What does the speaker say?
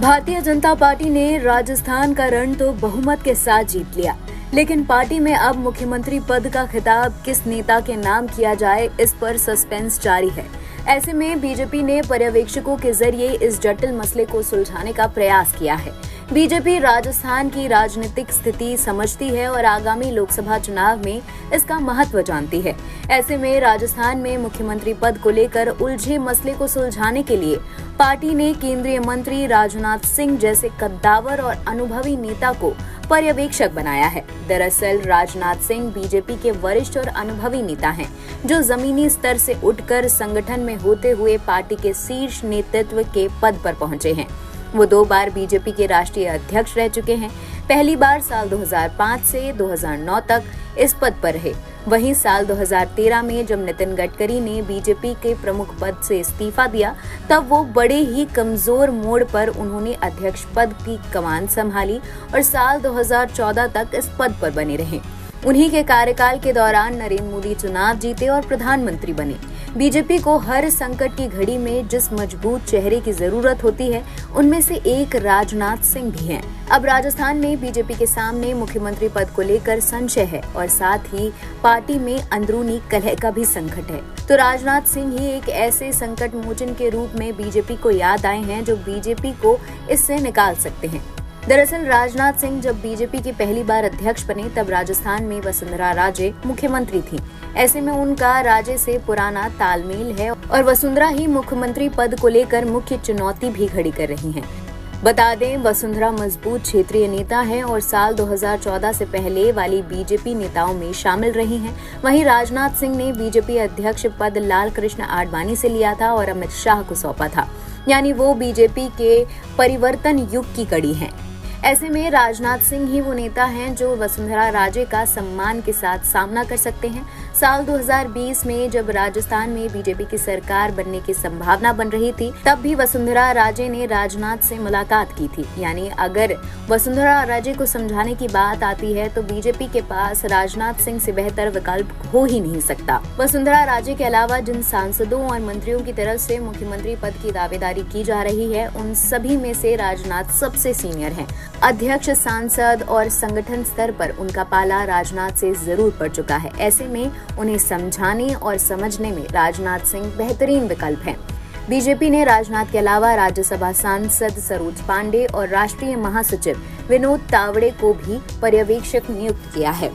Bharatiya Janata party ने राजस्थान का रण तो बहुमत के साथ जीत लिया, लेकिन पार्टी में अब मुख्यमंत्री पद का खिताब किस नेता के नाम किया जाए, इस पर सस्पेंस जारी है। ऐसे में बीजेपी ने पर्यवेक्षकों के जरिए इस जटिल मसले को सुलझाने का प्रयास किया है। बीजेपी राजस्थान की राजनीतिक स्थिति समझती है और आगामी लोकसभा चुनाव में इसका महत्व जानती है। ऐसे में राजस्थान में मुख्यमंत्री पद को लेकर उलझे मसले को सुलझाने के लिए पार्टी ने केंद्रीय मंत्री राजनाथ सिंह जैसे कद्दावर और अनुभवी नेता को पर्यवेक्षक बनाया है। दरअसल राजनाथ सिंह बीजेपी के वरिष्ठ और अनुभवी नेता हैं, जो जमीनी स्तर से उठकर संगठन में होते हुए पार्टी के शीर्ष नेतृत्व के पद पर पहुंचे हैं। वो 2 बार बीजेपी के राष्ट्रीय अध्यक्ष रह चुके हैं। पहली बार साल 2005 से 2009 तक इस पद पर रहे। वहीं साल 2013 में जब नितिन गडकरी ने बीजेपी के प्रमुख पद से इस्तीफा दिया, तब वो बड़े ही कमजोर मोड़ पर उन्होंने अध्यक्ष पद की कमान संभाली और साल 2014 तक इस पद पर बने रहे। उन्हीं के कार्यकाल के दौरान नरेंद्र मोदी चुनाव जीते और प्रधानमंत्री बने। बीजेपी को हर संकट की घड़ी में जिस मजबूत चेहरे की जरूरत होती है, उनमें से एक राजनाथ सिंह भी हैं। अब राजस्थान में बीजेपी के सामने मुख्यमंत्री पद को लेकर संशय है और साथ ही पार्टी में अंदरूनी कलह का भी संकट है। तो राजनाथ सिंह ही एक ऐसे संकट मोचन के रूप में बीजेपी को याद आए हैं, जो बीजेपी को इससे निकाल सकते हैं। दरअसल राजनाथ सिंह जब बीजेपी की पहली बार अध्यक्ष बने, तब राजस्थान में वसुंधरा राजे मुख्यमंत्री थीं। ऐसे में उनका राजे से पुराना तालमेल है और वसुंधरा ही मुख्यमंत्री पद को लेकर मुख्य चुनौती भी खड़ी कर रही हैं। बता दें, वसुंधरा मजबूत क्षेत्रीय नेता है और साल 2014 से पहले वाली बीजेपी नेताओं में शामिल रही हैं। वहीं राजनाथ सिंह ने बीजेपी अध्यक्ष पद लाल कृष्ण आडवाणी से लिया था और अमित शाह को सौंपा था, यानी वो बीजेपी के परिवर्तन युग की कड़ी हैं। ऐसे में राजनाथ सिंह ही वो नेता हैं जो वसुंधरा राजे का सम्मान के साथ सामना कर सकते हैं। साल 2020 में जब राजस्थान में बीजेपी की सरकार बनने की संभावना बन रही थी, तब भी वसुंधरा राजे ने राजनाथ से मुलाकात की थी। यानी अगर वसुंधरा राजे को समझाने की बात आती है, तो बीजेपी के पास राजनाथ सिंह से बेहतर विकल्प हो ही नहीं सकता। वसुंधरा राजे के अलावा जिन सांसदों और मंत्रियों की तरफ से मुख्यमंत्री पद की दावेदारी की जा रही है, उन सभी में से राजनाथ सबसे सीनियर हैं। अध्यक्ष, सांसद और संगठन स्तर पर उनका पाला राजनाथ से जरूर पड़ चुका है। ऐसे में उन्हें समझाने और समझने में राजनाथ सिंह बेहतरीन विकल्प हैं। बीजेपी ने राजनाथ के अलावा राज्यसभा सांसद सरोज पांडे और राष्ट्रीय महासचिव विनोद तावड़े को भी पर्यवेक्षक नियुक्त किया है।